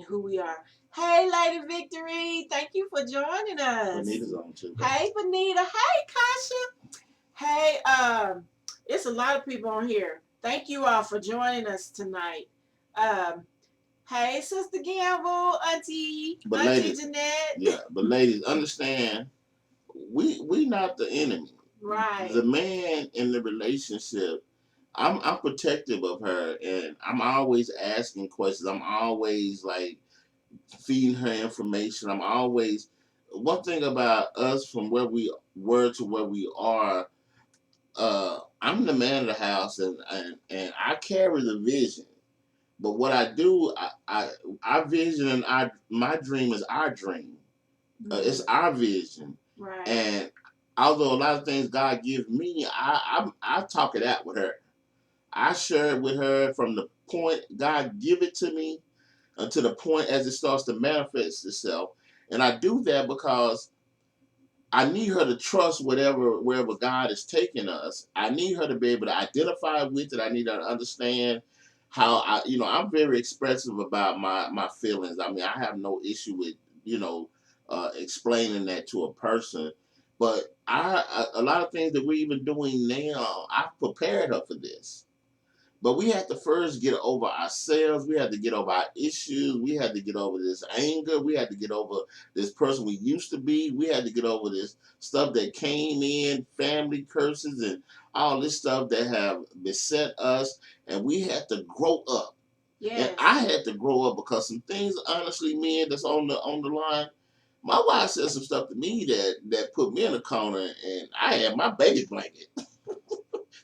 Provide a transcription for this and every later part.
who we are. Hey, Lady Victory, thank you for joining us. Bonita's on too. Hey, Bonita. Hey, Kasha. Hey, it's a lot of people on here. Thank you all for joining us tonight. Um, hey, Sister Gamble, But Auntie ladies, Jeanette. yeah, but ladies, understand, we not the enemy. Right. The man in the relationship, I'm protective of her, and I'm always asking questions. I'm always like feeding her information. I'm always one thing about us from where we were to where we are. I'm the man of the house, and I carry the vision. But what I do, our vision and my dream is our dream. It's our vision. Right. And although a lot of things God gives me, I talk it out with her. I share it with her from the point God give it to me until the point as it starts to manifest itself. And I do that because I need her to trust wherever God is taking us. I need her to be able to identify with it. I need her to understand how I'm very expressive about my feelings. I mean, I have no issue with explaining that to a person. But a lot of things that we're even doing now, I've prepared her for this. But we have to first get over ourselves. We have to get over our issues. We had to get over this anger. We had to get over this person we used to be. We had to get over this stuff that came in, family curses and all this stuff that have beset us. And we had to grow up. Yes. And I had to grow up because some things, honestly, men that's on the line. My wife said some stuff to me that put me in a corner, and I had my baby blanket,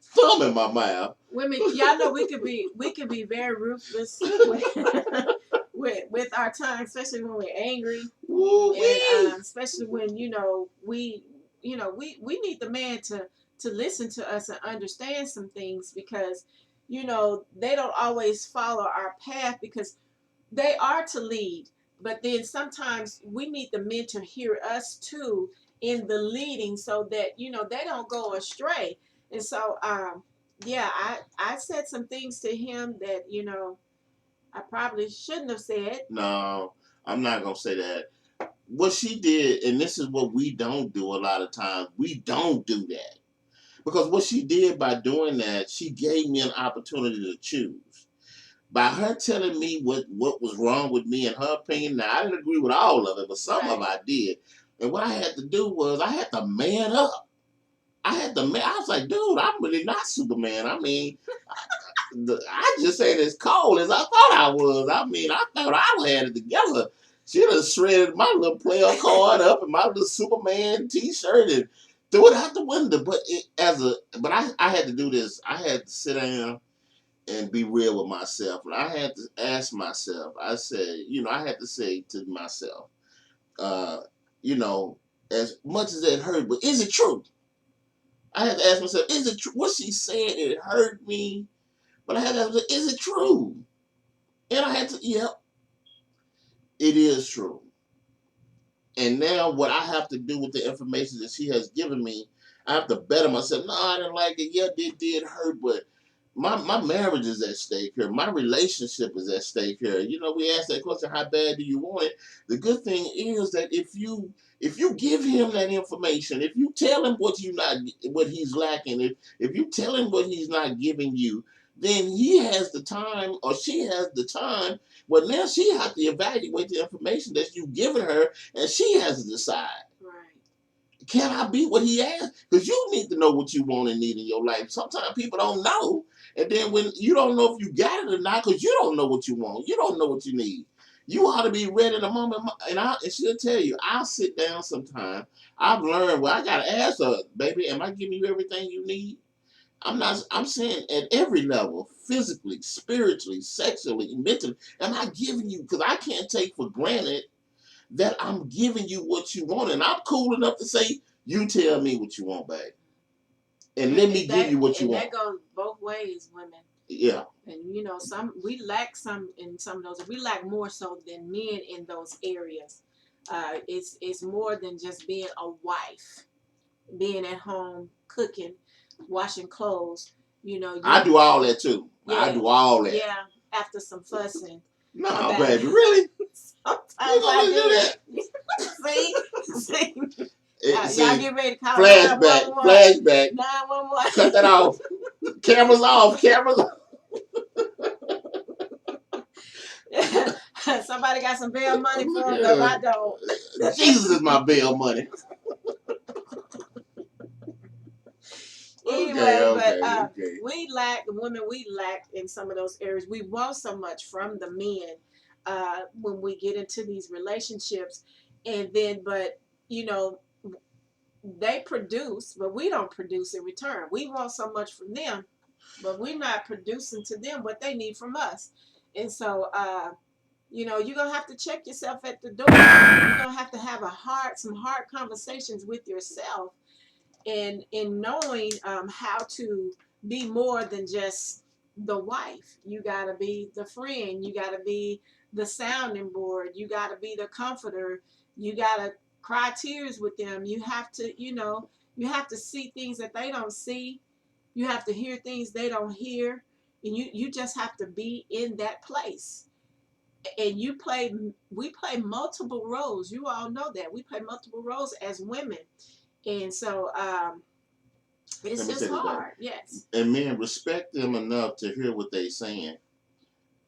thumb in my mouth. Women, y'all know we could be very ruthless with our tongue, especially when we're angry. And especially when we need the man to listen to us and understand some things, because they don't always follow our path because they are to lead, but then sometimes we need the men to hear us too in the leading, so that they don't go astray. And so yeah, I said some things to him that I probably shouldn't have said. No, I'm not gonna say that. What she did, and this is what we don't do a lot of times. We don't do that because what she did by doing that, she gave me an opportunity to choose. By her telling me what was wrong with me, in her opinion, now I didn't agree with all of it, but some of it I did. And what I had to do was I had to man up. I was like, dude, I'm really not Superman. I mean, I just ain't as cold as I thought I was. I mean, I thought I had it together. She done shredded my little player card up and my little Superman T-shirt and threw it out the window. But I had to do this. I had to sit down and be real with myself, and I had to ask myself. I said, I had to say to myself, uh, you know, as much as it hurt, but is it true? I had to ask myself, is it true? What she said, it hurt me, but I had to ask myself, is it true? And I had to, yep, it is true. And now what I have to do with the information that she has given me, I have to better myself. No, I didn't like it. Yeah, it did hurt, but my marriage is at stake here. My relationship is at stake here. We asked that question, how bad do you want it? The good thing is that if you give him that information, if you tell him what he's lacking, if you tell him what he's not giving you, then he has the time or she has the time. Well, now she has to evaluate the information that you've given her, and she has to decide. Right. Can I be what he asked? Because you need to know what you want and need in your life. Sometimes people don't know. And then when you don't know if you got it or not, because you don't know what you want. You don't know what you need. You ought to be ready in a moment. And she'll tell you, I'll sit down sometime. I've learned, well, I got to ask her, baby, am I giving you everything you need? I'm saying at every level, physically, spiritually, sexually, mentally, am I giving you, because I can't take for granted that I'm giving you what you want. And I'm cool enough to say, you tell me what you want, babe. And let me give you what you want. And that goes both ways, women. Yeah. And we lack some in some of those. We lack more so than men in those areas. It's more than just being a wife, being at home, cooking, washing clothes. I do all that too. Yeah, I do all that. Yeah, after some fussing. No, about it. baby, really? Sometimes You gonna let I me do that? do. See, see, y'all See, get ready to call flashback, 911. flashback. 911. Cut that off. Cameras off. Cameras off. Somebody got some bail money for him because I don't. Jesus is my bail money. Okay, Anyway, but okay, okay. we lack, the women, we lack in some of those areas. We want so much from the men when we get into these relationships, and then, but you know, they produce, but we don't produce in return. We want so much from them, but we're not producing to them what they need from us. And so, you know, you're gonna have to check yourself at the door. You're gonna have to have some hard conversations with yourself, and in knowing how to be more than just the wife. You got to be the friend, you got to be the sounding board, you got to be the comforter, you got to cry tears with them. You have to, you know, you have to see things that they don't see, you have to hear things they don't hear, and you just have to be in that place. And we play multiple roles. You all know that we play multiple roles as women. And so it's Let me just say this, baby. hard. Yes. And men, respect them enough to hear what they saying.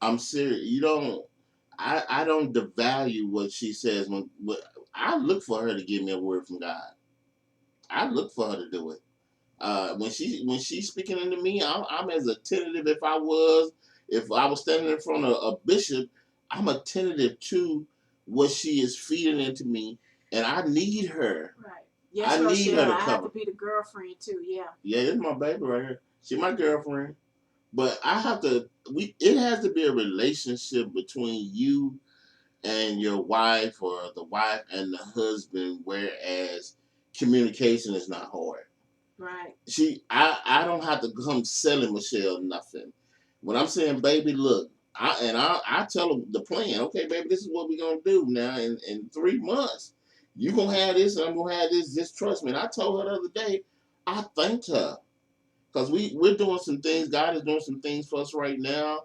I'm serious. You don't. I don't devalue what she says when I look for her to give me a word from God. I look for her to do it. When she's speaking into me, I'm as attentive if I was standing in front of a bishop. I'm attentive to what she is feeding into me, and I need her. Right. Yes, I need her Rochelle. to I have to cover. be the girlfriend too. Yeah. Yeah, this is my baby right here. She my girlfriend, but I have to. It has to be a relationship between you and your wife, or the wife and the husband, whereas communication is not hard. Right. I don't have to come selling Michelle nothing. When I'm saying, baby, look, I tell her the plan. Okay, baby, this is what we're gonna do now. In 3 months, you gonna have this, and I'm gonna have this. Just trust me. And I told her the other day, I thanked her because we're doing some things. God is doing some things for us right now.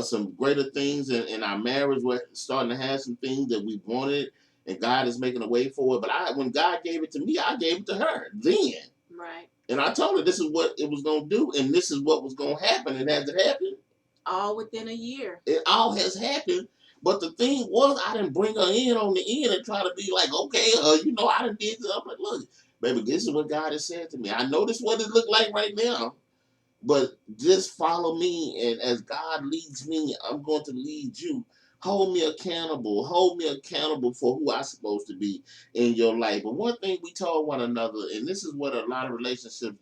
Some greater things in our marriage. We're starting to have some things that we wanted, and God is making a way for it. But when God gave it to me, I gave it to her then. Right. And I told her this is what it was going to do, and this is what was going to happen. And has it happened? All within a year. It all has happened. But the thing was, I didn't bring her in on the end and try to be like, okay, I done did this. I'm like, look, baby, this is what God has said to me. I know this is what it look like right now. But just follow me, and as God leads me, I'm going to lead you. Hold me accountable. Hold me accountable for who I'm supposed to be in your life. But one thing we told one another, and this is what a lot of relationships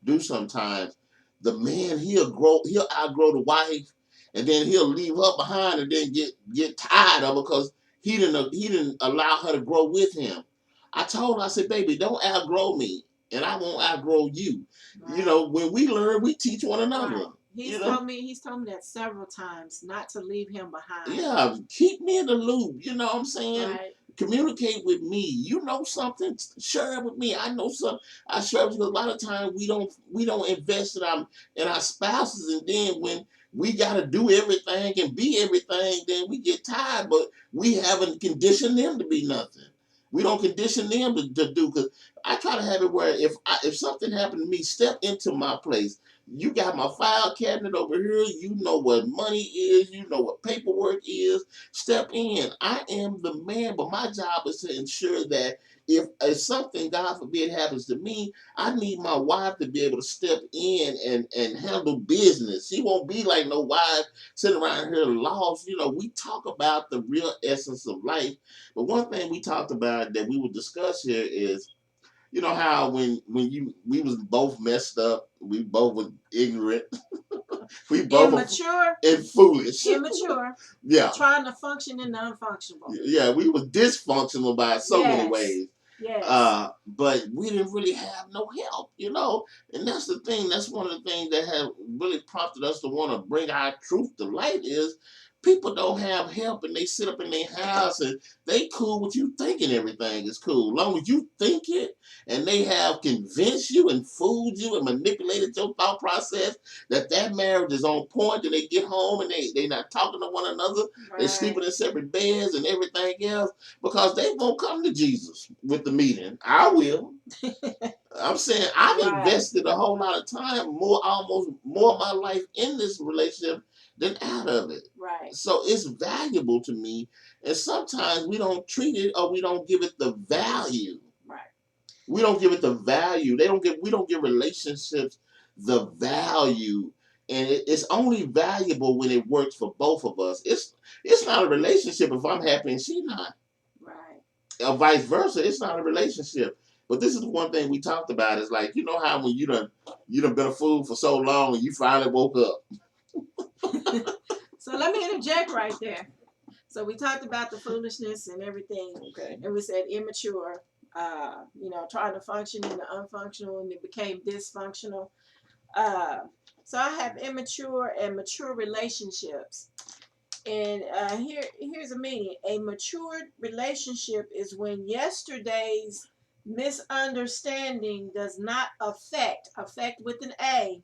do sometimes, the man he'll outgrow the wife, and then he'll leave her behind, and then get tired of her because he didn't allow her to grow with him. I told her, I said, baby, don't outgrow me, and I won't outgrow you. Right. When we learn, we teach one Right. another. He's told me that several times, not to leave him behind. Yeah, keep me in the loop. You know what I'm saying? Right. Communicate with me. You know something, share it with me. I know something. I share it with you. A lot of times we don't invest in our spouses, and then when we gotta do everything and be everything, then we get tired. But we haven't conditioned them to be nothing. We don't condition them to do, because I try to have it where if something happened to me, step into my place. You got my file cabinet over here. You know what money is. You know what paperwork is. Step in. I am the man, but my job is to ensure that if something, God forbid, happens to me, I need my wife to be able to step in and handle business. She won't be like no wife sitting around here lost. We talk about the real essence of life. But one thing we talked about that we will discuss here is, how when we was both messed up, we both was ignorant, we both were Immature. and foolish. Immature. Yeah, Trying to function in the unfunctionable. yeah, we were dysfunctional by so many Yes. ways. Yes. But we didn't really have no help. And that's the thing. That's one of the things that have really prompted us to want to bring our truth to light is People don't have help and they sit up in their house and they cool with you thinking everything is cool. As long as you think it and they have convinced you and fooled you and manipulated your thought process that that marriage is on point, and they get home and they not talking to one another, they Right. sleeping in separate beds and everything else because they won't come to Jesus with the meeting. I will. I'm saying I've Right. invested a whole lot of time, almost more of my life in this relationship than out of it. Right. So it's valuable to me, and sometimes we don't treat it or we don't give it the value. Right. We don't give it the value. We don't give relationships the value, and it's only valuable when it works for both of us. It's not a relationship if I'm happy and she's not, Right. or vice versa. It's not a relationship. But this is the one thing we talked about. Is like, you know how when you done been a fool for so long and you finally woke up. So let me interject right there. So we talked about the foolishness and everything, Okay. and we said immature. Trying to function in the unfunctional, and it became dysfunctional. Uh, so I have immature and mature relationships. And here's a meaning. A matured relationship is when yesterday's misunderstanding does not affect with an A,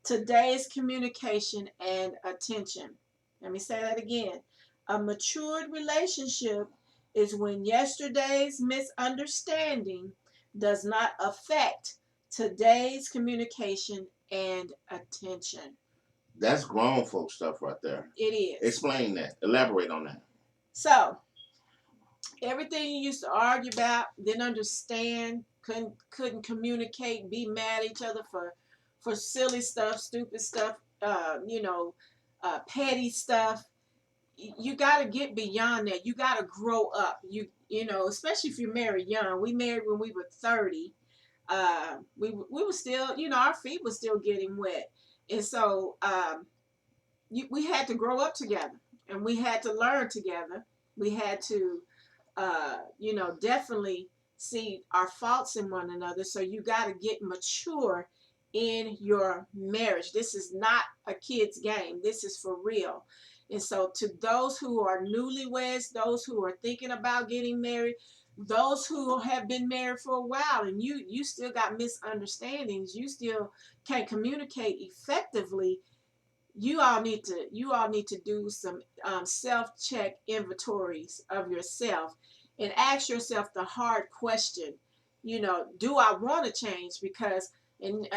today's communication and attention. Let me say that again. A matured relationship is when yesterday's misunderstanding does not affect today's communication and attention. That's grown folk stuff right there. It is. Explain that. Elaborate on that. So, everything you used to argue about, didn't understand, couldn't communicate, be mad at each other for silly stuff, stupid stuff, petty stuff. You got to get beyond that. You got to grow up. Especially if you're married young. We married when we were 30. We were still, our feet were still getting wet, and so we had to grow up together, and we had to learn together. We had to definitely see our faults in one another. So you got to get mature in your marriage. This is not a kid's game. This is for real. And so to those who are newlyweds, those who are thinking about getting married, those who have been married for a while and you still got misunderstandings, you still can't communicate effectively, you all need to do some self-check inventories of yourself and ask yourself the hard question. Do I want to change? Because and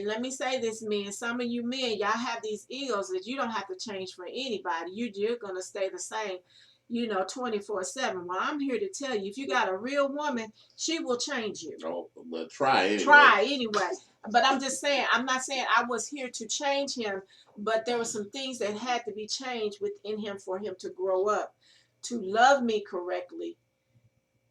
let me say this, men, some of you men, y'all have these egos that you don't have to change for anybody. You're gonna stay the same, 24/7. Well, I'm here to tell you, if you got a real woman, she will change you. Oh, but try anyway. Try anyway. But I'm just saying, I'm not saying I was here to change him, but there were some things that had to be changed within him for him to grow up, to love me correctly,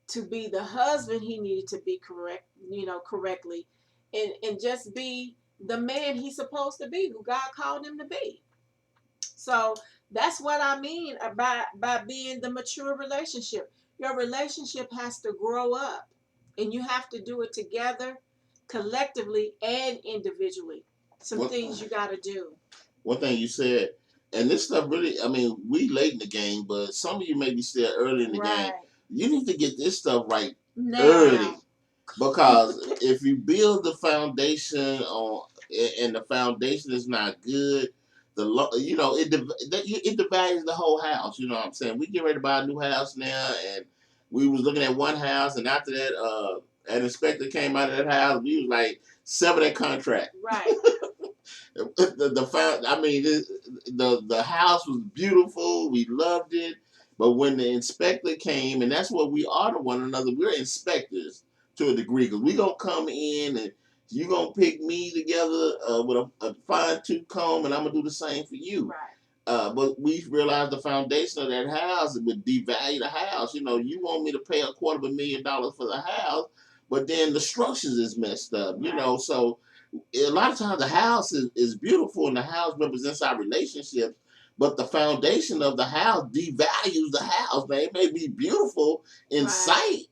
to be the husband he needed to be correctly, and just be the man he's supposed to be, who God called him to be. So that's what I mean about by being the mature relationship. Your relationship has to grow up, and you have to do it together, collectively and individually. Some What things you got to do. one thing you said, and this stuff really, I mean, we late in the game, but some of you may be still early in the game. Right You need to get this stuff right early, now. because if you build the foundation on and the foundation is not good, it devalues the whole house. You know what I'm saying? We get ready to buy a new house now, and we was looking at one house, and after that, an inspector came out of that house. We was like 7 in contract. Right. The house was beautiful. We loved it. But when the inspector came, and that's what we are to one another, we're inspectors to a degree, because we gonna come in and you gonna pick me together with a fine tooth comb, and I'm gonna do the same for you. Right. But we realized the foundation of that house would devalue the house. You want me to pay $250,000 for the house, but then the structures is messed up. Right. So a lot of times the house is beautiful and the house represents our relationships, but the foundation of the house devalues the house. Now, it may be beautiful in Right. sight,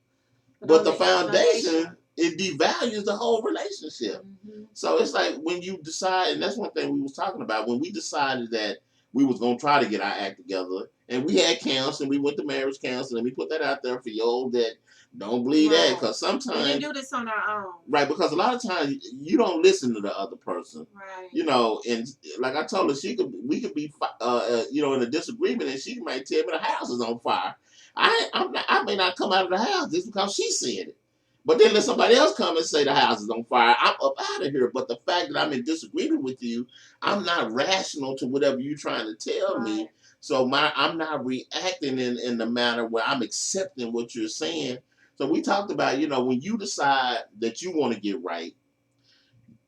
But but on the the foundation, foundation, it devalues the whole relationship. mm-hmm. So it's like when you decide, and that's one thing we was talking about, when we decided that we was gonna try to get our act together, and we had counseling. We went to marriage counseling. We put that out there for y'all that don't believe that, Right. because We didn't sometimes, do this on our own. right, because a lot of times you don't listen to the other person, Right. and like I told her, we could be, in a disagreement, and she might tell me the house is on fire. I may not come out of the house just because she said it. But then let somebody else come and say the house is on fire. I'm up out of here. But the fact that I'm in disagreement with you, I'm not rational to whatever you're trying to tell me. Right. So I'm not reacting in the manner where I'm accepting what you're saying. So we talked about, when you decide that you want to get right,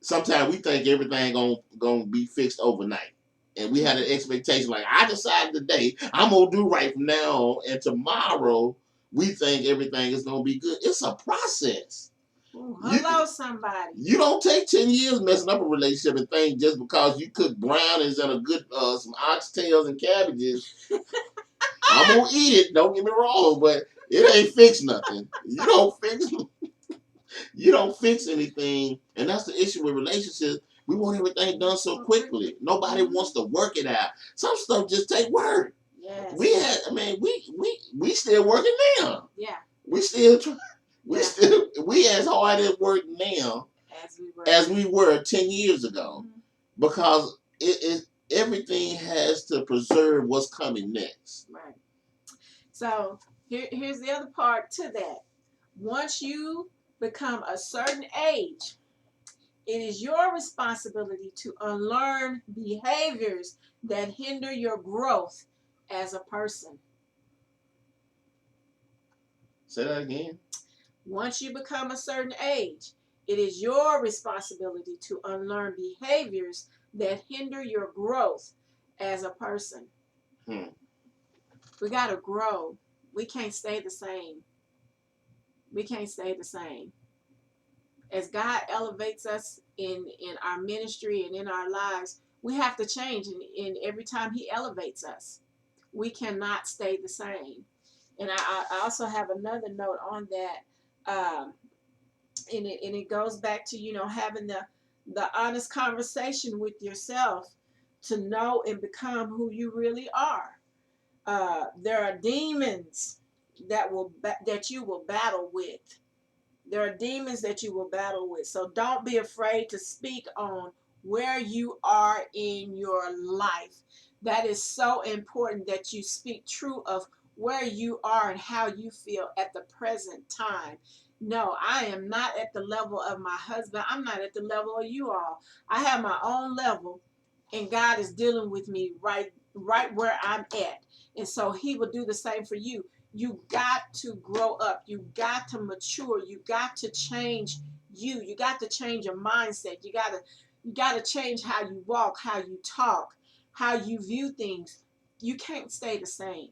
sometimes we think everything gonna be fixed overnight. And we had an expectation like, I decided today I'm gonna do right from now on, and tomorrow we think everything is gonna be good. It's a process. Ooh, You hello, somebody. you don't take 10 years messing up a relationship and think just because you cook brownies and a good some oxtails and cabbages, I'm gonna eat it. Don't get me wrong, but it ain't fix nothing. You don't fix anything, and that's the issue with relationships. We want everything done so quickly. Nobody wants to work it out. Some stuff just take work. Yes. We still working now. Yeah. We still try. Yeah. We as hard at work now as we were 10 years ago, because everything has to preserve what's coming next. Right. So here's the other part to that. Once you become a certain age, it is your responsibility to unlearn behaviors that hinder your growth as a person. Say that again. Once you become a certain age, it is your responsibility to unlearn behaviors that hinder your growth as a person. We got to grow. We can't stay the same. We can't stay the same. As God elevates us in our ministry and in our lives, we have to change. And every time He elevates us, we cannot stay the same. And I also have another note on that. And it goes back to, having the honest conversation with yourself to know and become who you really are. There are demons that you will battle with. There are demons that you will battle with. So don't be afraid to speak on where you are in your life. That is so important that you speak true of where you are and how you feel at the present time. No, I am not at the level of my husband. I'm not at the level of you all. I have my own level, and God is dealing with me right where I'm at. And so He will do the same for you. You got to grow up. You got to mature. You got to change you. You got to change your mindset. You got to change how you walk, how you talk, how you view things. You can't stay the same.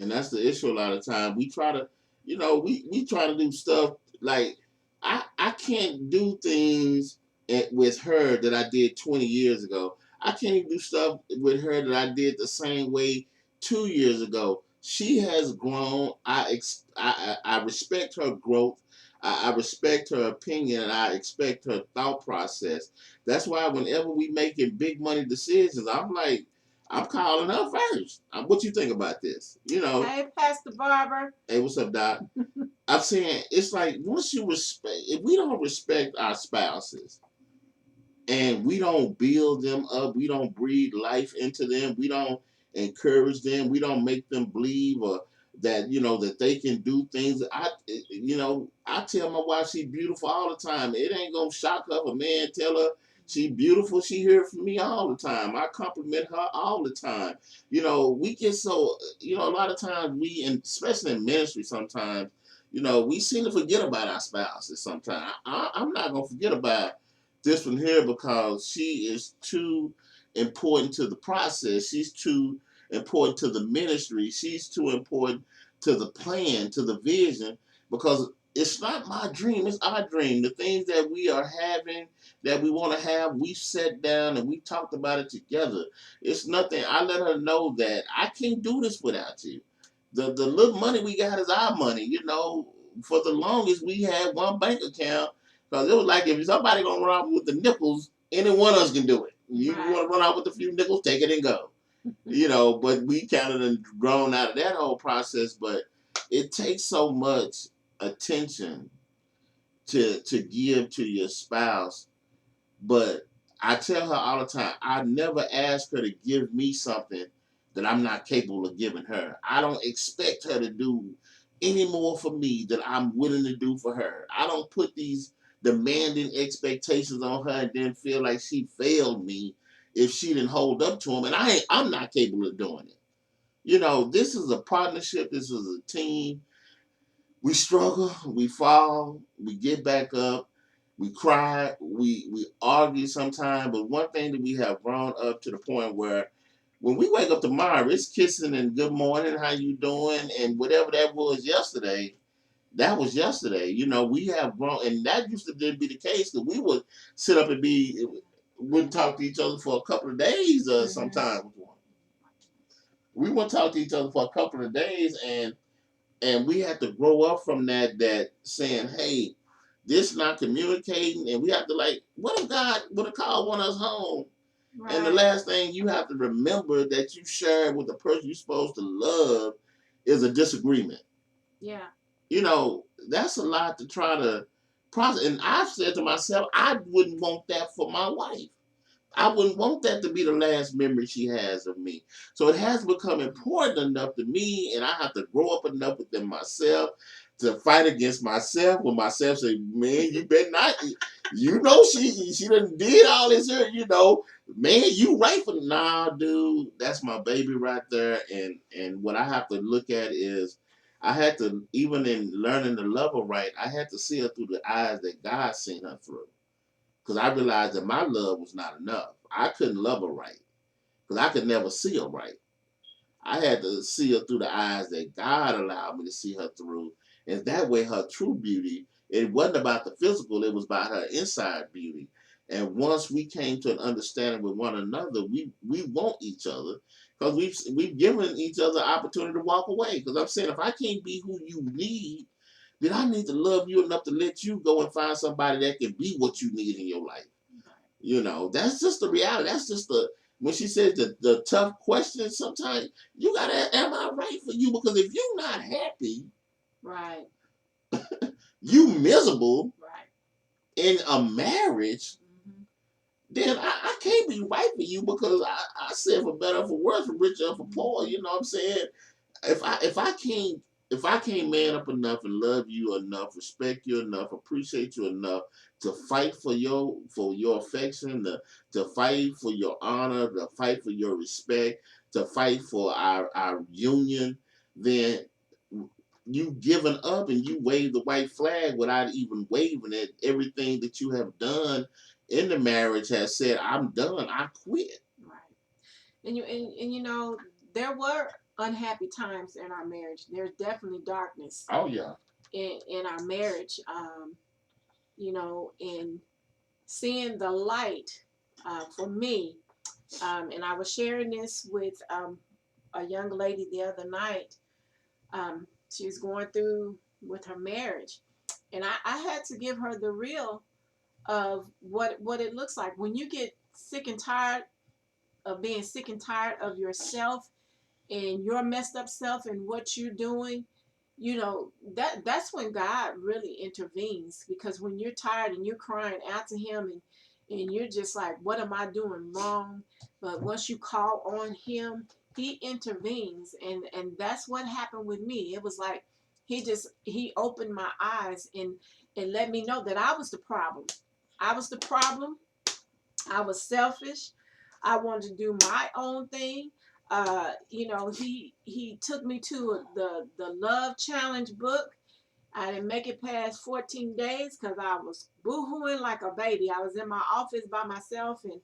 And that's the issue a lot of times. We try to, we try to do stuff like, I can't do things with her that I did 20 years ago. I can't even do stuff with her that I did the same way 2 years ago. She has grown. I respect her growth. I respect her opinion, and I expect her thought process. That's why whenever we making big money decisions, I'm calling her first. What you think about this? Hey, Pastor Barber. Hey, what's up, Doc? I'm saying it's like, once you respect, if we don't respect our spouses and we don't build them up, we don't breathe life into them, we don't encourage them, we don't make them believe or that that they can do things. I tell my wife she's beautiful all the time. It ain't gonna shock her if a man tell her she beautiful. She hear it from me all the time. I compliment her all the time. We get so, a lot of times we, and especially in ministry sometimes, we seem to forget about our spouses sometimes. I'm not gonna forget about this one here because she is too important to the process. She's too important to the ministry. She's too important to the plan, to the vision, because it's not my dream, it's our dream. The things that we are having, that we want to have, we sat down and we talked about it together. It's nothing. I let her know that I can't do this without you. The little money we got is our money. For the longest we had one bank account, because it was like, if somebody gonna run off with the nickels, any one of us can do it. You want to run out with a few nickels, take it and go. But we kind of done grown out of that whole process. But it takes so much attention to give to your spouse. But I tell her all the time, I never ask her to give me something that I'm not capable of giving her. I don't expect her to do any more for me than I'm willing to do for her. I don't put these demanding expectations on her and then feel like she failed me if she didn't hold up to them, and I'm not capable of doing it. This is a partnership. This is a team. We struggle, we fall, we get back up, we cry, we argue sometimes. But one thing that we have grown up to the point where when we wake up tomorrow, it's kissing and good morning, how you doing, and whatever that was yesterday. That was yesterday. We have grown, and that used to be the case that we would sit up and wouldn't talk to each other for a couple of days. Sometimes we wouldn't talk to each other for a couple of days, and we had to grow up from that saying, hey, this not communicating, and we have to, like, what if God would have called one of us home? Right. And the last thing you have to remember that you share with the person you're supposed to love is a disagreement. Yeah. That's a lot to try to process. And I've said to myself, I wouldn't want that for my wife. I wouldn't want that to be the last memory she has of me. So it has become important enough to me, and I have to grow up enough within myself to fight against myself when myself say, man, you better not. She done did all this here, man, you right for nah, dude. That's my baby right there. And what I have to look at is I had to, even in learning to love her right, I had to see her through the eyes that God seen her through. Because I realized that my love was not enough. I couldn't love her right. Because I could never see her right. I had to see her through the eyes that God allowed me to see her through. And that way, her true beauty, it wasn't about the physical, it was about her inside beauty. And once we came to an understanding with one another, we want each other because we've given each other opportunity to walk away. Because I'm saying, if I can't be who you need, then I need to love you enough to let you go and find somebody that can be what you need in your life. That's just the reality. That's just when she says the tough questions, sometimes you gotta, am I right for you? Because if you're not happy, right, you miserable right, in a marriage, then I can't be right for you because I said for better or for worse, for richer or for poor. You know what I'm saying? If I can't man up enough and love you enough, respect you enough, appreciate you enough to fight for your affection, to fight for your honor, to fight for your respect, to fight for our union, then you given up and you wave the white flag without even waving it. Everything that you have done in the marriage has said, I'm done, I quit. right. And there were unhappy times in our marriage. There's definitely darkness. Oh yeah. In our marriage, and seeing the light for me. And I was sharing this with a young lady the other night. She was going through with her marriage, and I had to give her the real of what it looks like when you get sick and tired of being sick and tired of yourself and your messed up self and what you're doing. That's when God really intervenes, because when you're tired and you're crying out to him, and you're just like, what am I doing wrong? But once you call on him, he intervenes. And that's what happened with me. It was like he opened my eyes and let me know that I was the problem. I was the problem. I was selfish. I wanted to do my own thing. He took me to the Love Challenge book. I didn't make it past 14 days because I was boohooing like a baby. I was in my office by myself, and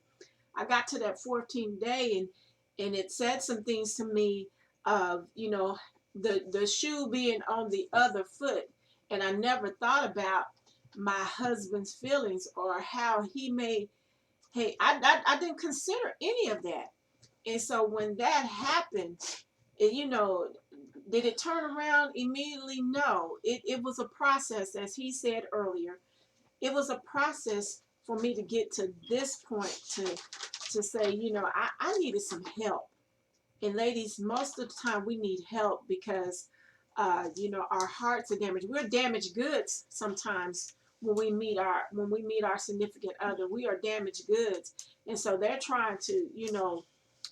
I got to that 14th day, and it said some things to me of the shoe being on the other foot, and I never thought about my husband's feelings or how he may. Hey, I didn't consider any of that. And so when that happened, it, did it turn around immediately? No. It was a process, as he said earlier. It was a process for me to get to this point to say, I needed some help. And ladies, most of the time we need help because, our hearts are damaged. We're damaged goods sometimes when we meet our significant other. We are damaged goods, and so they're trying to,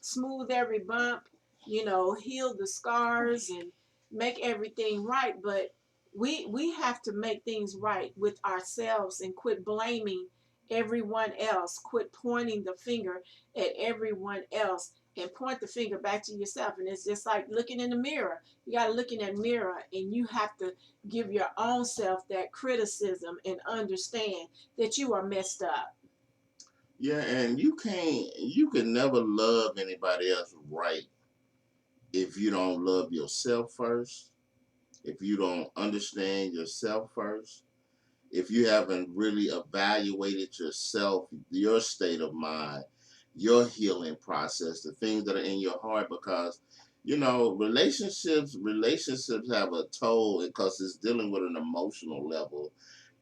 smooth every bump, heal the scars and make everything right. But we have to make things right with ourselves and quit blaming everyone else. Quit pointing the finger at everyone else and point the finger back to yourself. And it's just like looking in the mirror. You got to look in that mirror and you have to give your own self that criticism and understand that you are messed up. Yeah, and you can never love anybody else right if you don't love yourself first, if you don't understand yourself first, if you haven't really evaluated yourself, your state of mind, your healing process, the things that are in your heart, because relationships have a toll because it's dealing with an emotional level,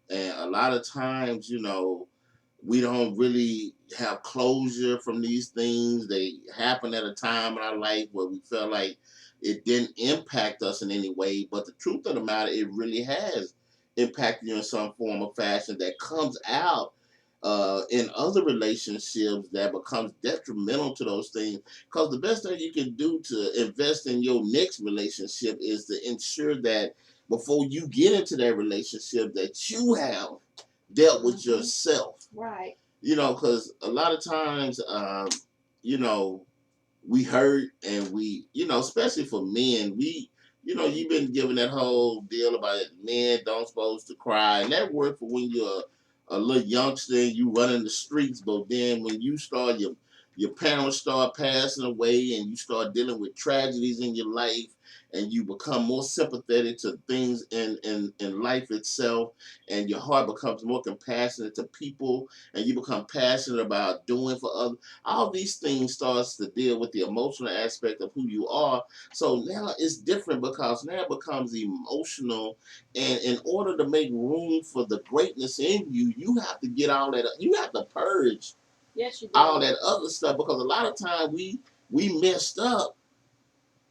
and a lot of times, we don't really have closure from these things. They happen at a time in our life where we felt like it didn't impact us in any way. But the truth of the matter, it really has impacted you in some form or fashion that comes out in other relationships that becomes detrimental to those things. Because the best thing you can do to invest in your next relationship is to ensure that before you get into that relationship that you have dealt with Mm-hmm. yourself. Right. Because a lot of times, you know, we hurt and especially for men, you've been given that whole deal about men don't supposed to cry, and that worked for when you're a little youngster and you run in the streets. But then when you start your parents start passing away and you start dealing with tragedies in your life and you become more sympathetic to things in life itself, and your heart becomes more compassionate to people, and you become passionate about doing for others. All these things starts to deal with the emotional aspect of who you are. So now it's different because now it becomes emotional, and in order to make room for the greatness in you, you have to get all that. You have to purge Yes, you all do. that other stuff, because a lot of time we messed up,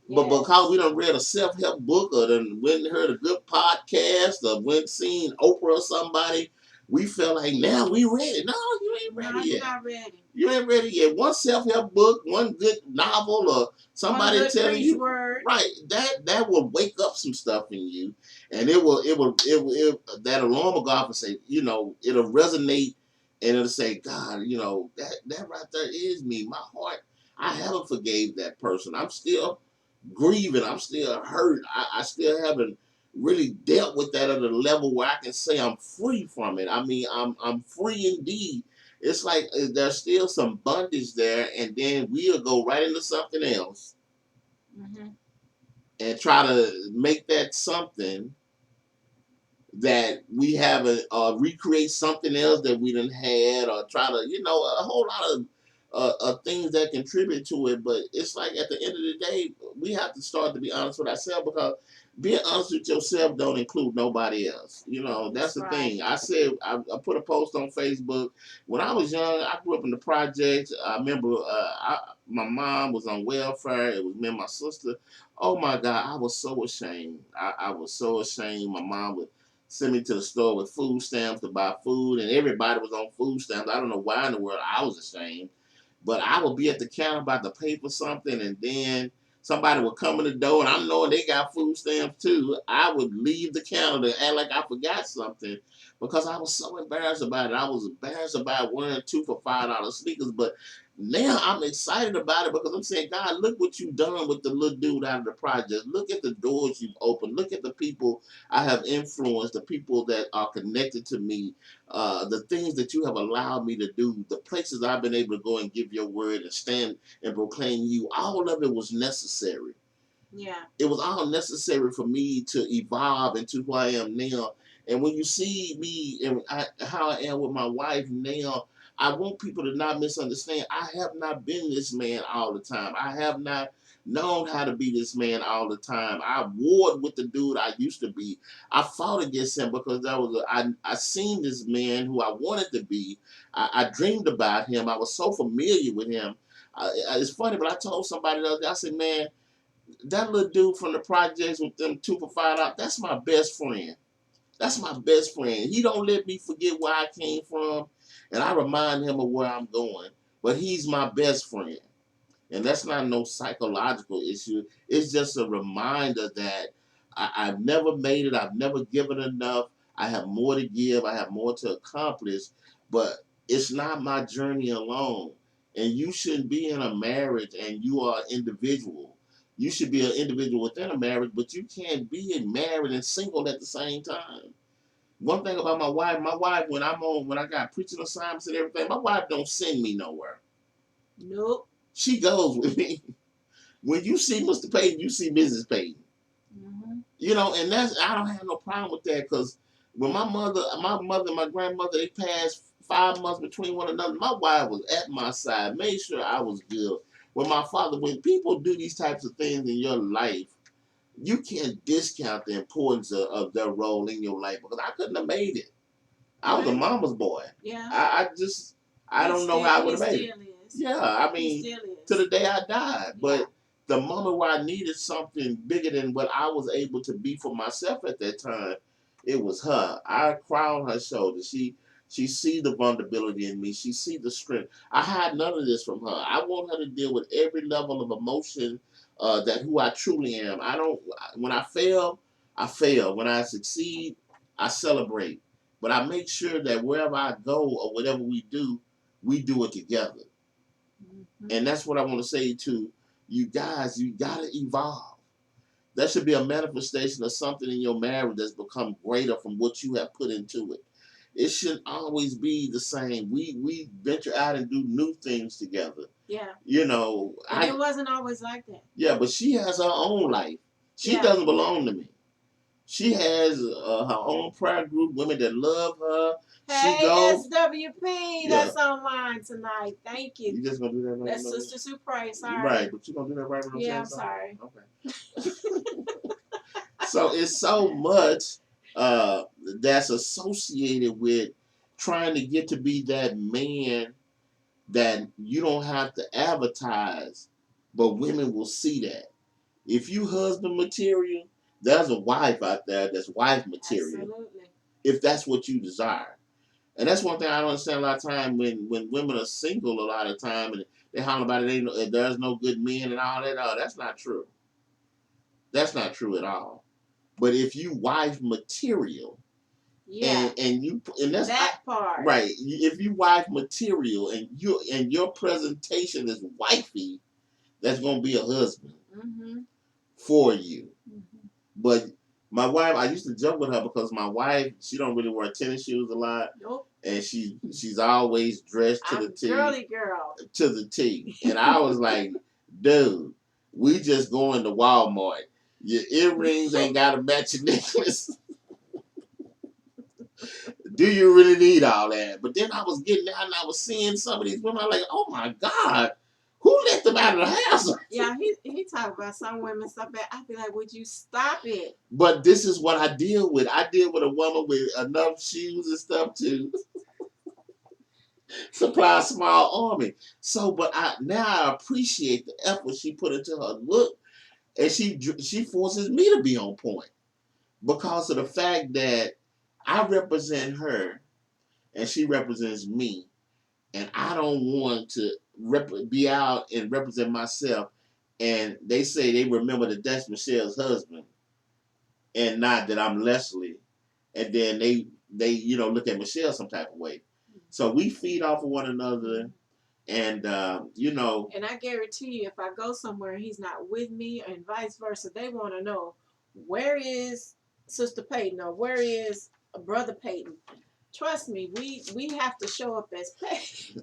but because we Yes. done read a self help book or done went and heard a good podcast or went seen Oprah or somebody, we felt like now we ready. No, you ain't ready No, you're yet. not ready. You ain't ready yet. One self help book, one good novel, or One somebody good telling preach you, word. right, that will wake up some stuff in you, and it will that alarm will go off and say, it'll resonate, and it'll say, God, that right there is me. My heart, I haven't forgave that person. I'm still grieving. I'm still hurt. I still haven't really dealt with that at a level where I can say I'm free from it. I mean, I'm free indeed. It's like there's still some bondage there, and then we'll go right into something else Mm-hmm. and try to make that something that we haven't, recreate something else that we didn't had, or try to, a whole lot of things that contribute to it. But it's like at the end of the day, we have to start to be honest with ourselves, because being honest with yourself don't include nobody else. That's That's the right. thing. I said, I put a post on Facebook. When I was young, I grew up in the projects. I remember my mom was on welfare. It was me and my sister. Oh my God, I was so ashamed. I was so ashamed. My mom would sent me to the store with food stamps to buy food, and everybody was on food stamps. I don't know why in the world I was ashamed, but I would be at the counter about to pay for something, and then somebody would come in the door, and I'm knowing they got food stamps too. I would leave the counter to act like I forgot something because I was so embarrassed about it. I was embarrassed about wearing two for $5 sneakers, but now I'm excited about it because I'm saying, God, look what you've done with the little dude out of the project. Look at the doors you've opened. Look at the people I have influenced, the people that are connected to me, the things that you have allowed me to do, the places I've been able to go and give your word and stand and proclaim you. All of it was necessary. Yeah. It was all necessary for me to evolve into who I am now. And when you see me and how I am with my wife now, I want people to not misunderstand. I have not been this man all the time. I have not known how to be this man all the time. I warred with the dude I used to be. I fought against him because I seen this man who I wanted to be. I dreamed about him. I was so familiar with him. It's funny, but I told somebody the other day, I said, man, that little dude from the projects with them 2 for $5, that's my best friend. That's my best friend. He don't let me forget where I came from, and I remind him of where I'm going. But he's my best friend. And that's not no psychological issue. It's just a reminder that I've never made it. I've never given enough. I have more to give. I have more to accomplish. But it's not my journey alone. And you shouldn't be in a marriage and you are an individual. You should be an individual within a marriage, but you can't be married and single at the same time. One thing about my wife, when I got preaching assignments and everything, my wife don't send me nowhere. Nope. She goes with me. When you see Mr. Payton, you see Mrs. Payton. Mm-hmm. And that's I don't have no problem with that because when my mother, and my grandmother, they passed 5 months between one another. My wife was at my side, made sure I was good. When my father, when people do these types of things in your life, you can't discount the importance of their role in your life because I couldn't have made it. I was a Right. mama's boy. Yeah. I don't know how I would have made it. Still is. Yeah, I He mean, still to the is. day I died. Yeah. But the moment where I needed something bigger than what I was able to be for myself at that time, it was her. I cry on her shoulder. She sees the vulnerability in me. She sees the strength. I hide none of this from her. I want her to deal with every level of emotion that who I truly am. I don't. When I fail, I fail. When I succeed, I celebrate. But I make sure that wherever I go or whatever we do it together. Mm-hmm. And that's what I want to say to you guys. You got to evolve. There should be a manifestation of something in your marriage that's become greater from what you have put into it. It shouldn't always be the same. We venture out and do new things together. Yeah. And it wasn't always like that. Yeah, but she has her own life. She Yeah. doesn't belong to me. She has her own prayer group, women that love her. Hey, She goes. SWP, Yeah. that's online tonight. Thank you. You just gonna do that right? That's Sisters Who Pray. Sorry. Right, but you gonna do that right when I'm Yeah, saying I'm something? sorry. Okay. So it's so much that's associated with trying to get to be that man that you don't have to advertise, but women will see that. If you husband material, there's a wife out there that's wife material. Absolutely. If that's what you desire. And that's one thing I don't understand a lot of time when women are single a lot of time and they holler about it, there's no good men and all that. Oh, that's not true. That's not true at all. But if you wife material, yeah, and that's that part, right. If you wife material and your presentation is wifey, that's gonna be a husband mm-hmm. for you. Mm-hmm. But my wife, I used to joke with her because my wife, she don't really wear tennis shoes a lot. Nope. And she's always dressed to the T. Girly girl. To the T. And I was like, dude, we just going to Walmart. Your earrings ain't got to match your necklace. Do you really need all that? But then I was getting out and I was seeing some of these women. I'm like, oh my God, who let them out of the house? Yeah, he talked about some women stuff bad. I'd be like, would you stop it? But this is what I deal with. I deal with a woman with enough shoes and stuff to supply a small army. So, but now I appreciate the effort she put into her look, and she forces me to be on point because of the fact that I represent her and she represents me, and I don't want to be out and represent myself. And they say they remember that that's Michelle's husband, and not that I'm Leslie. And then they look at Michelle some type of way. So we feed off of one another, and And I guarantee you, if I go somewhere and he's not with me, and vice versa, they want to know where is Sister Payton or where is Brother Payton. Trust me, we have to show up as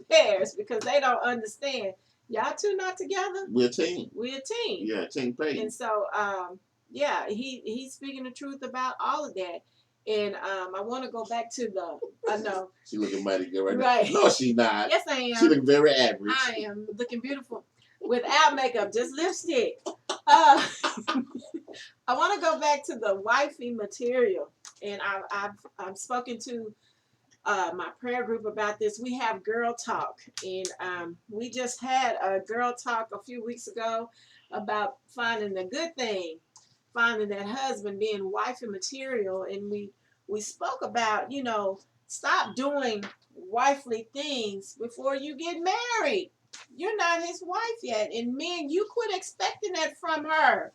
pairs because they don't understand. Y'all two not together. We're a team. We're a team. Yeah, team Payton. And so, yeah, he's speaking the truth about all of that. And I want to go back to the. I know. She looking mighty good right now. Right. No, she not. Yes, I am. She looking very average. I am looking beautiful without makeup, just lipstick. I want to go back to the wifey material, and I've spoken to my prayer group about this. We have girl talk, and we just had a girl talk a few weeks ago about finding the good thing, finding that husband, being wifey material, and we spoke about, stop doing wifely things before you get married. You're not his wife yet, and men, you quit expecting that from her.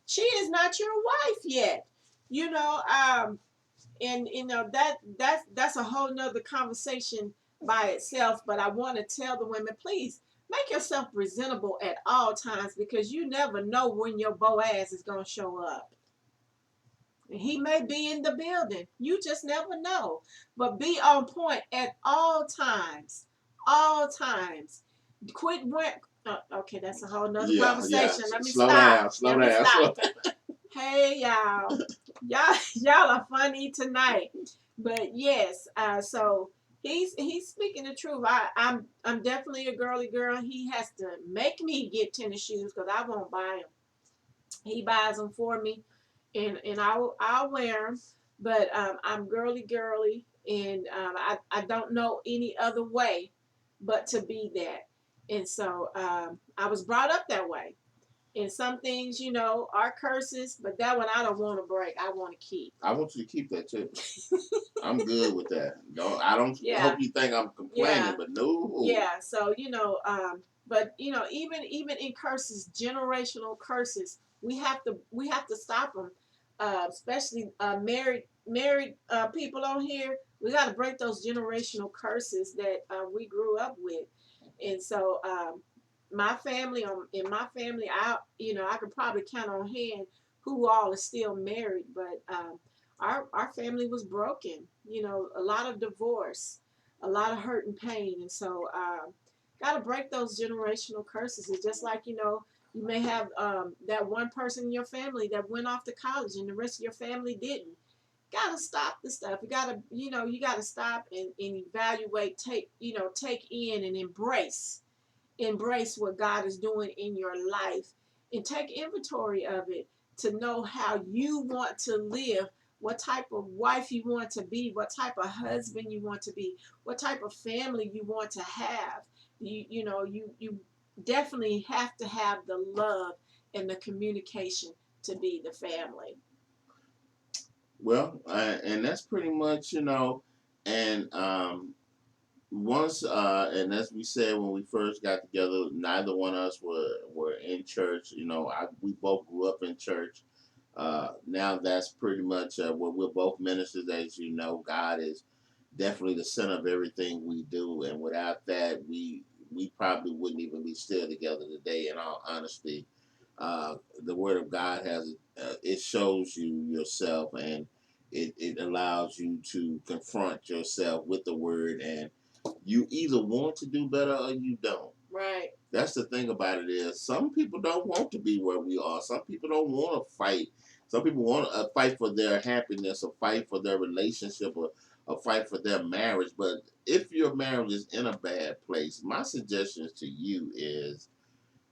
She is not your wife yet. You know, and that's a whole nother conversation by itself. But I want to tell the women, please make yourself presentable at all times, because you never know when your Boaz is going to show up. He may be in the building, you just never know. But be on point at all times, all times. Quit when Okay, that's a whole nother Yeah, yeah. conversation. Let me Slow stop. down, slow Let me down, stop. slow down. Hey y'all are funny tonight. But yes, so he's speaking the truth. I'm definitely a girly girl. He has to make me get tennis shoes because I won't buy them. He buys them for me, and I'll wear them. But I'm girly, and I don't know any other way but to be that. And so I was brought up that way. And some things, are curses, but that one I don't want to break. I want to keep. I want you to keep that too. I'm good with that. I don't Yeah, hope you think I'm complaining, yeah, but no. yeah. So but even in curses, generational curses, we have to stop them. Especially married people on here. We got to break those generational curses that we grew up with. And so my family, in my family, I could probably count on hand who all is still married. But our family was broken. A lot of divorce, a lot of hurt and pain. And so got to break those generational curses. It's just like, you may have that one person in your family that went off to college and the rest of your family didn't. Gotta stop the stuff. You gotta stop and evaluate, take in and embrace what God is doing in your life, and take inventory of it to know how you want to live, what type of wife you want to be, what type of husband you want to be, what type of family you want to have. You definitely have to have the love and the communication to be the family. Well, and that's pretty much, and once, and as we said when we first got together, neither one of us were in church. We both grew up in church. Now that's pretty much what we're both ministers. As you know, God is definitely the center of everything we do, and without that, we probably wouldn't even be still together today. In all honesty, the Word of God has it shows you yourself, and it allows you to confront yourself with the Word, and you either want to do better or you don't. Right. That's the thing about it is some people don't want to be where we are. Some people don't want to fight. Some people want to fight for their happiness, or fight for their relationship, or fight for their marriage. But if your marriage is in a bad place, my suggestion to you is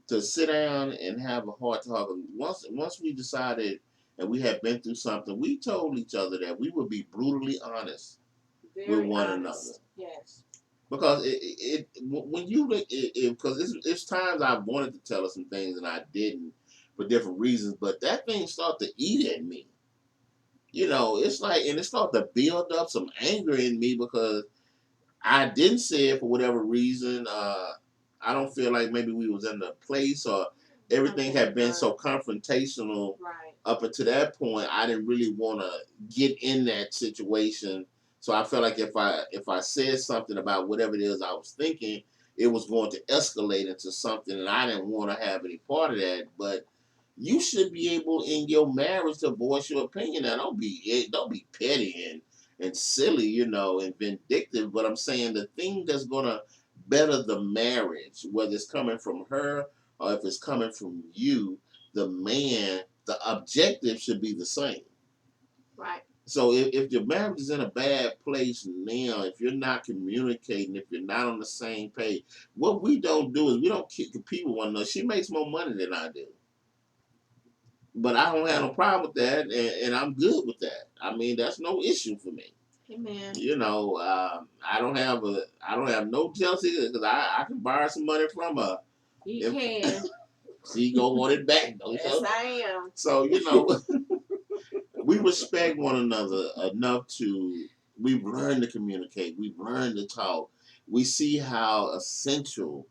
to sit down and have a heart talk. Once we decided and we had been through something, we told each other that we would be brutally honest with Very one another. honest. Yes. Because when you because it's times I wanted to tell her some things and I didn't for different reasons, but that thing started to eat at me. It's like, and it started to build up some anger in me because I didn't say it for whatever reason. I don't feel like maybe we was in the place, or everything Okay. had been so confrontational Right. up until that point. I didn't really want to get in that situation. So I felt like if I said something about whatever it is I was thinking, it was going to escalate into something, and I didn't want to have any part of that. But you should be able in your marriage to voice your opinion. Now don't be petty and silly, and vindictive. But I'm saying the thing that's gonna better the marriage, whether it's coming from her or if it's coming from you, the man, the objective should be the same. Right. So if your marriage is in a bad place now, if you're not communicating, if you're not on the same page, what we don't do is we don't keep the people one another. She makes more money than I do. But I don't have no problem with that, and I'm good with that. I mean, that's no issue for me. Amen. I don't have no jealousy because I can borrow some money from her. You If can. she gonna want it back, though. Yes, I am. So we respect one another enough to. We've learned to communicate. We've learned to talk. We see how essential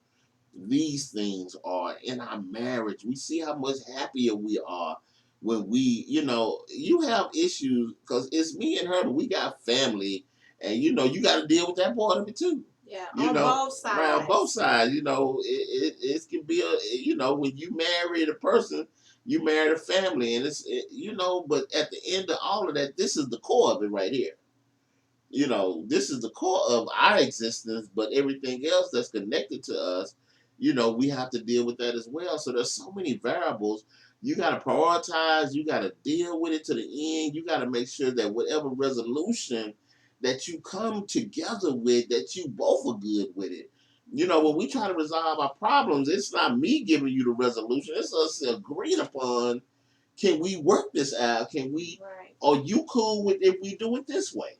these things are in our marriage. We see how much happier we are when you have issues because it's me and her, but we got family, and you got to deal with that part of it too. Yeah, on both Right on both sides. sides. It can be when you marry the person, you marry the family, and But at the end of all of that, this is the core of it right here. This is the core of our existence, but everything else that's connected to us, we have to deal with that as well. So there's so many variables. You got to prioritize, you got to deal with it to the end. You got to make sure that whatever resolution that you come together with, that you both are good with it. When we try to resolve our problems, it's not me giving you the resolution, it's us agreeing upon, can we work this out? Right. Are you cool with if we do it this way?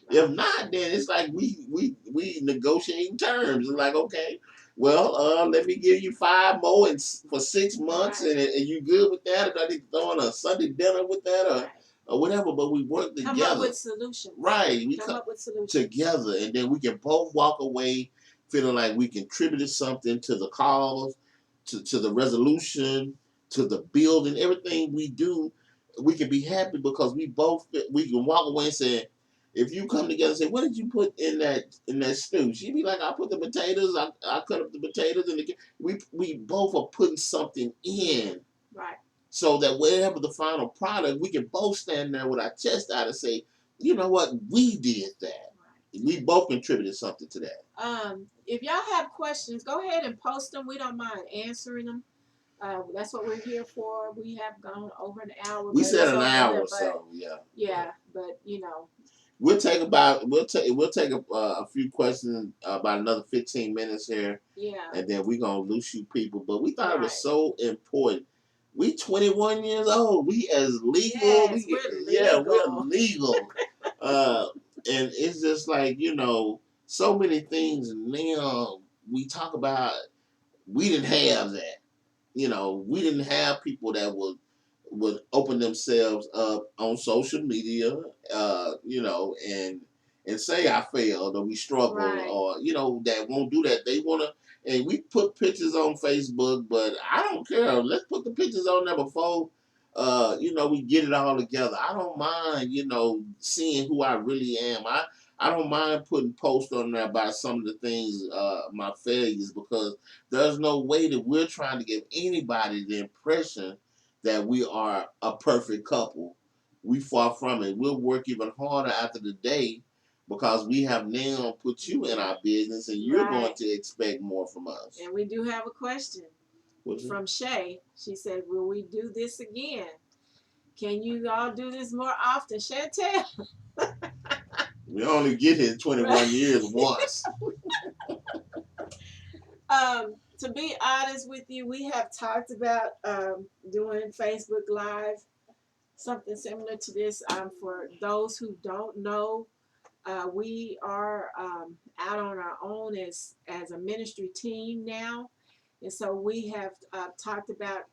If not, then it's like we negotiating terms. It's like, okay, well, let me give you 5 more for 6 months, Right. and you good with that? Or I need to throw in a Sunday dinner with that, Right. or whatever. But we work Come up together, with solutions. right? We Come come up with solutions. together, and then we can both walk away feeling like we contributed something to the cause, to the resolution, to the building. Everything we do, we can be happy because we can walk away and say, if you come together and say, what did you put in that stew? She'd be like, I put the potatoes, I cut up the potatoes, and we both are putting something in. Right. So that whatever the final product, we can both stand there with our chest out and say, you know what, we did that. Right. We both contributed something to that. If y'all have questions, go ahead and post them. We don't mind answering them. That's what we're here for. We have gone over an hour. We but said it's an over hour there, or so, yeah. Yeah, but we'll take a few questions about another 15 minutes here, yeah, and then we're gonna loose you people. But we thought it was right. so important. We 21 years old. We as legal. Yes, we're Yeah, we're legal. legal. uh, and it's just like so many things now we talk about. We didn't have that. We didn't have people that would open themselves up on social media, and say I failed or we struggled, Right. or that won't do that. They wanna, and we put pictures on Facebook, but I don't care. Let's put the pictures on there before. We get it all together. I don't mind, seeing who I really am. I don't mind putting posts on there about some of the things, my failures, because there's no way that we're trying to give anybody the impression that we are a perfect couple. We far from it. We'll work even harder after the day because we have now put you in our business and you're going Right. to expect more from us. And we do have a question from Shay. She said, "Will we do this again? Can you all do this more often?" Chantel. We only get here 21 Right. years once. To be honest with you, we have talked about doing Facebook Live, something similar to this. For those who don't know, we are out on our own as a ministry team now, and so we have talked about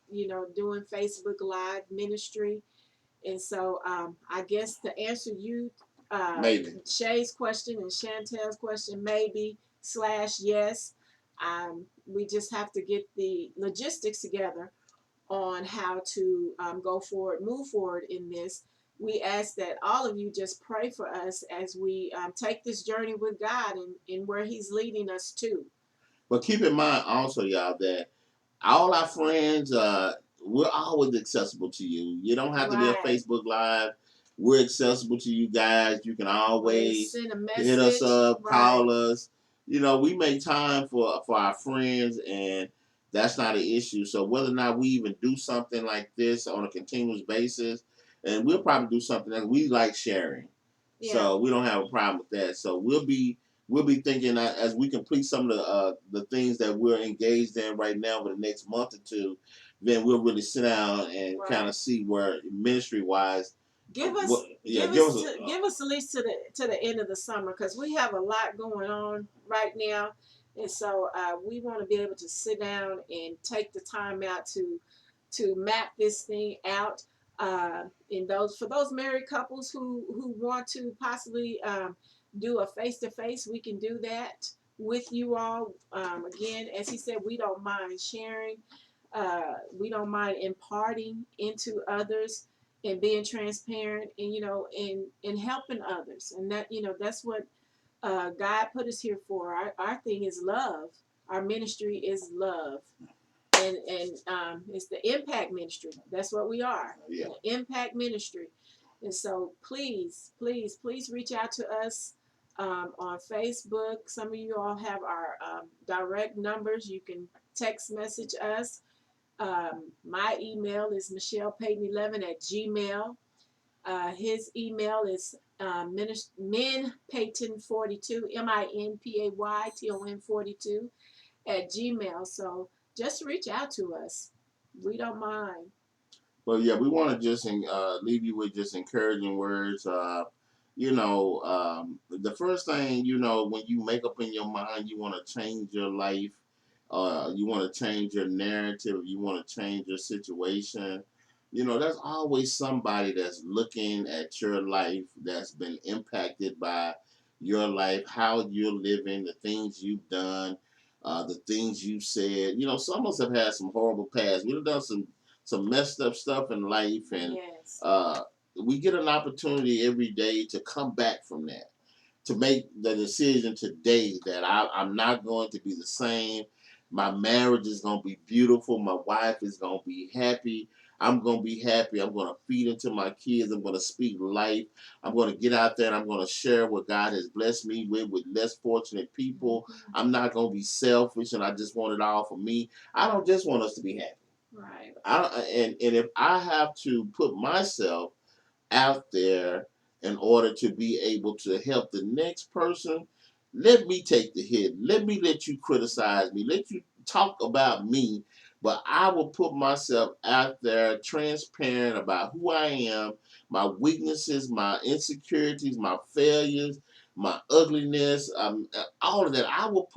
doing Facebook Live ministry, and so I guess to answer you, Maybe. Shay's question and Chantel's question, maybe slash yes. We just have to get the logistics together on how to go forward, move forward in this. We ask that all of you just pray for us as we take this journey with God and where He's leading us to. But keep in mind also, y'all, that all our friends, we're always accessible to you. You don't have to be a Right. Facebook Live. We're accessible to you guys. You can always send a message. hit us up, Right. call us. We make time for our friends, and that's not an issue. So whether or not we even do something like this on a continuous basis, and we'll probably do something that we like sharing. Yeah. So we don't have a problem with that. So we'll be thinking that as we complete some of the things that we're engaged in right now for the next month or two, then we'll really sit down and Right. kind of see where ministry wise What? Yeah, give give us us to give us at least to the end of the summer because we have a lot going on right now, and so we want to be able to sit down and take the time out to map this thing out. In those for those married couples who want to possibly do a face to face, we can do that with you all. Again, as he said, we don't mind sharing. We don't mind imparting into others and being transparent and and helping others, and that that's what God put us here for. Our thing is love. Our ministry is love, and it's the impact ministry. That's what we are. yeah. The impact ministry. And so please reach out to us on Facebook. Some of you all have our direct numbers. You can text message us. My email is michellepayton11@gmail. His email is minpayton42, minpayton42 @gmail. So just reach out to us. We don't mind. But yeah, we want to just leave you with just encouraging words. The first thing, when you make up in your mind, you want to change your life, you want to change your narrative, you want to change your situation. There's always somebody that's looking at your life that's been impacted by your life, how you're living, the things you've done, the things you said. Some of us have had some horrible past. We've done some messed up stuff in life, and Yes. we get an opportunity every day to come back from that, to make the decision today that I'm not going to be the same. My marriage is going to be beautiful. My wife is going to be happy. I'm going to be happy. I'm going to feed into my kids. I'm going to speak life. I'm going to get out there and I'm going to share what God has blessed me with less fortunate people. I'm not going to be selfish and I just want it all for me. I don't just want us to be happy. Right. And if I have to put myself out there in order to be able to help the next person, let me take the hit. Let you criticize me. Let you talk about me. But I will put myself out there transparent about who I am, my weaknesses, my insecurities, my failures, my ugliness, all of that. I will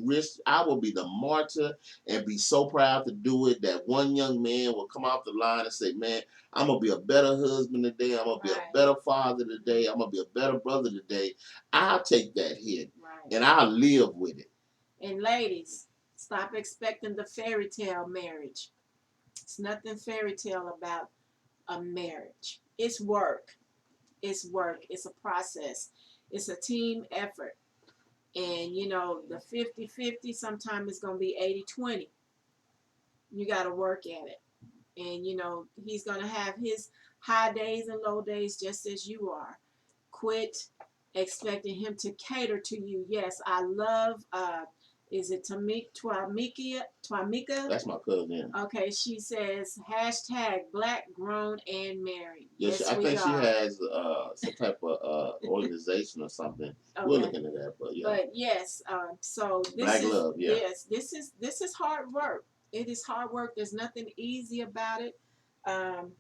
risk, I will be the martyr and be so proud to do it that one young man will come off the line and say, man, I'm gonna be a better husband today. I'm gonna be a better father today. I'm gonna be a better brother today. I'll take that hit and I'll live with it. And ladies, stop expecting the fairy tale marriage. It's nothing fairy tale about a marriage. It's work. It's work. It's a process. It's a team effort. And the 50-50 sometimes it's going to be 80-20. You got to work at it. And he's going to have his high days and low days just as you are. Quit expecting him to cater to you. Yes, I love is it Twamika? That's my cousin. Okay, she says hashtag black grown and married. Yes, Yes, I we think she are. has some type of organization or something. Okay. We're looking at that, but yeah. But yes, so Black love, yeah. yes, this is hard work. It is hard work. There's nothing easy about it. Um,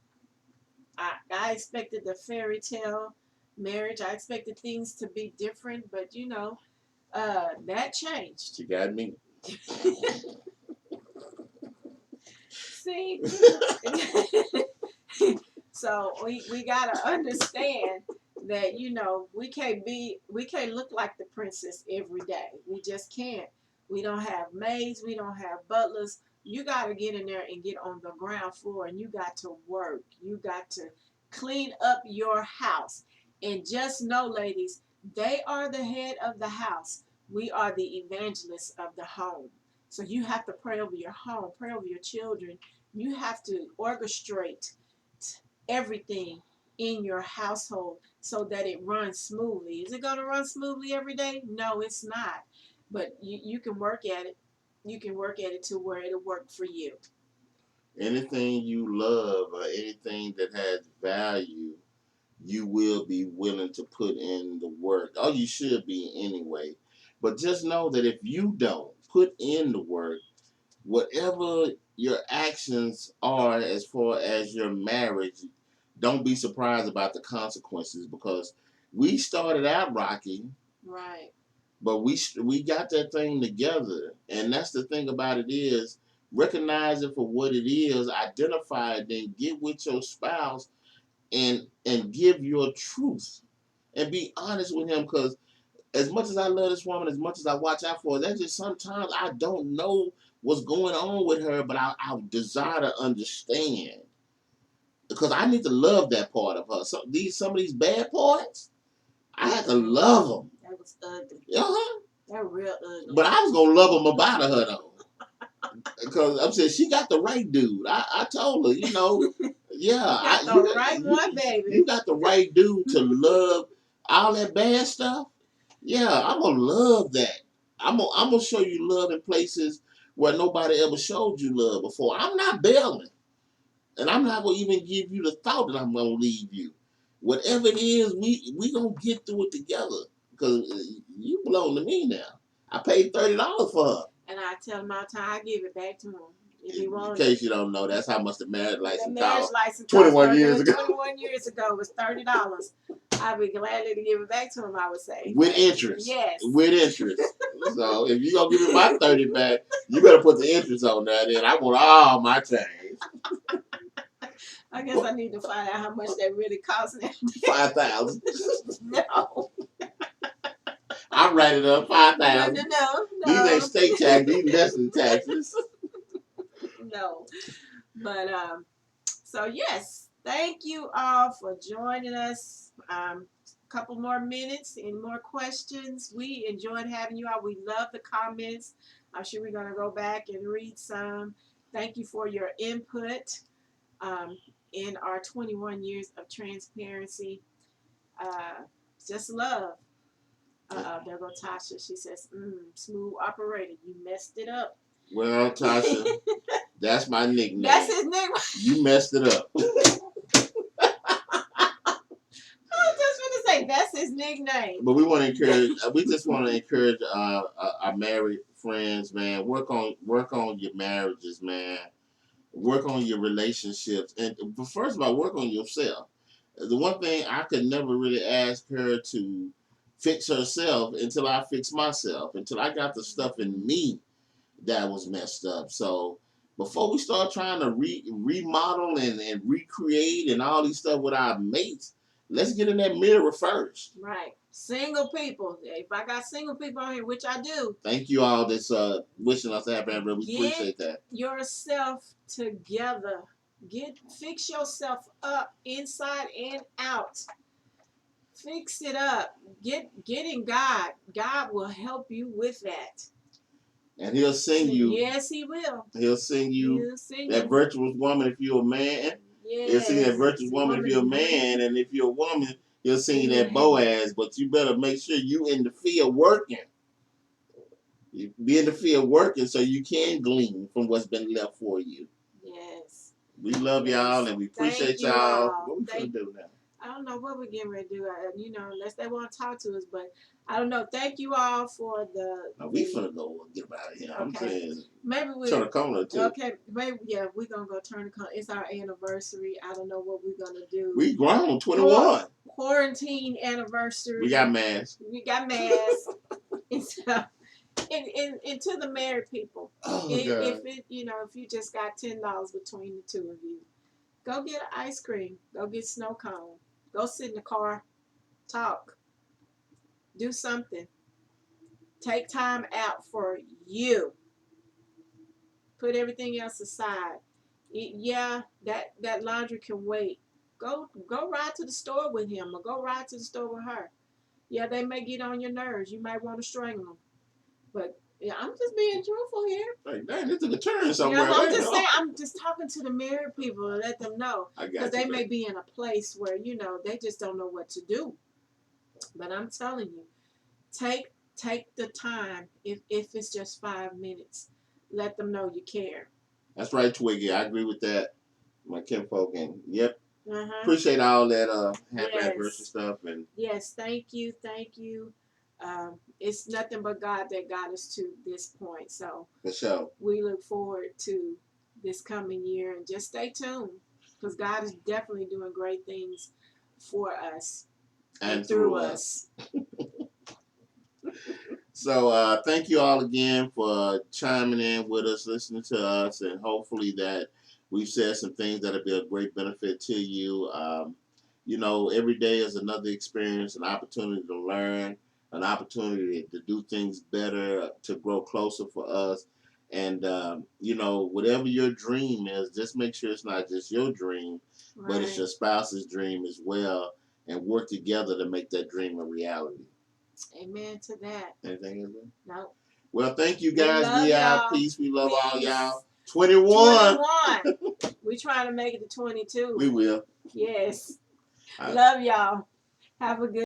I expected the fairy tale marriage. I expected things to be different, but that changed. She got me. See, so we gotta understand that we can't look like the princess every day. We just can't. We don't have maids. We don't have butlers. You got to get in there and get on the ground floor, and you got to work. You got to clean up your house. And just know, ladies, they are the head of the house. We are the evangelists of the home. So you have to pray over your home, pray over your children. You have to orchestrate everything in your household so that it runs smoothly. Is it going to run smoothly every day? No, it's not. But you can work at it. You can work at it to where it'll work for you. Anything you love or anything that has value, you will be willing to put in the work. Oh, you should be anyway. But just know that if you don't put in the work, whatever your actions are as far as your marriage don't be surprised about the consequences, because we started out rocky, Right. but we got that thing together. And that's the thing about it is, recognize it for what it is, identify it, then get with your spouse and give your truth and be honest with him. Because as much as I love this woman, as much as I watch out for her, that's just sometimes I don't know what's going on with her, but I desire to understand, because I need to love that part of her. So some of these bad parts, I had to love them. That was ugly. Uh-huh. That real ugly. But I was gonna love them about her though, because I'm saying she got the right dude. I told her, yeah, You got the right one, baby. You got the right dude to love all that bad stuff. Yeah, I'm gonna love that. I'm gonna show you love in places where nobody ever showed you love before. I'm not bailing, and I'm not gonna even give you the thought that I'm gonna leave you. Whatever it is, we gonna get through it together, because you belong to me now. I paid $30 for her. And I tell him all the time, I give it back to him. If he In wants case you don't know, that's how much the marriage the license marriage cost. license 21 years ago. 21 years ago was $30. I'd be glad to give it back to him, I would say. With interest. Yes. With interest. So if you gonna give me my 30 back, you better put the interest on that. And I want all my change. I guess I need to find out how much that really costs now. 5,000. No. I write it up 5,000. No. These ain't state tax. These lesson taxes. No. But so yes, thank you all for joining us. Couple more minutes and more questions. We enjoyed having you all. We love the comments. I'm sure we're gonna go back and read some. Thank you for your input in our 21 years of transparency. Just love. There go Tasha. She says, smooth operator. You messed it up. Well, Tasha, that's my nickname. That's his nickname. You messed it up. I was just gonna say that's his nickname. But we want to encourage. We just want to encourage our married friends, man. Work on your marriages, man. Work on your relationships, and but first of all, work on yourself. The one thing I could never really ask her to fix herself until I fix myself, until I got the stuff in me that was messed up. So before we start trying to remodel and recreate and all these stuff with our mates, let's get in that mirror first. Right. Single people. If I got single people on here, which I do. Thank you all that's wishing us a happy anniversary. We appreciate that. Yourself together. Fix yourself up inside and out. Fix it up. Get in God. God will help you with that. And he'll sing you. Yes, he will. He'll sing you. He'll sing that you. virtuous woman if you're a man. Yes. He'll sing that virtuous woman if you're a man. And if you're a woman, he'll sing you that Boaz. But you better make sure you in the field working. You be in the field working so you can glean from what's been left for you. Yes. We love y'all and we appreciate y'all. What we gonna do now? I don't know what we're getting ready to do. Unless they want to talk to us, but I don't know. Thank you all for the. No, we finna go get out of here. Okay. I'm saying. Maybe we turn the corner too. Okay, maybe we're gonna go turn the corner. It's our anniversary. I don't know what we're gonna do. We grown 21. Quarantine anniversary. We got masks. And to the married people, if you just got $10 between the two of you, go get an ice cream. Go get snow cone. Go sit in the car, talk, do something. Take time out for you. Put everything else aside. That laundry can wait. Go ride to the store with him or go ride to the store with her. Yeah, they may get on your nerves. You might want to strangle them. But yeah, I'm just being truthful here. Like, dang, this took a turn somewhere. I'm just saying, I'm just talking to the married people to let them know. Because they may be in a place where, they just don't know what to do. But I'm telling you, take the time, if it's just 5 minutes. Let them know you care. That's right, Twiggy. I agree with that. My kinfolk, and yep. Uh-huh. Appreciate all that happy anniversary stuff. And yes, thank you. It's nothing but God that got us to this point. So for sure, we look forward to this coming year, and just stay tuned. because God is definitely doing great things for us and through through us. us. So thank you all again for chiming in with us, listening to us, and hopefully that we've said some things that'll be a great benefit to you. Every day is another experience, an opportunity to learn, an opportunity to do things better, to grow closer for us. And whatever your dream is, just make sure it's not just your dream, but it's Right. your spouse's dream as well, and work together to make that dream a reality. Amen to that. Anything else? No. Well, thank you We guys. love We out. y'all. Peace. We love all Peace. y'all. 21. 21. We trying to make it to 22. We will. Yes. All right. Love y'all. Have a good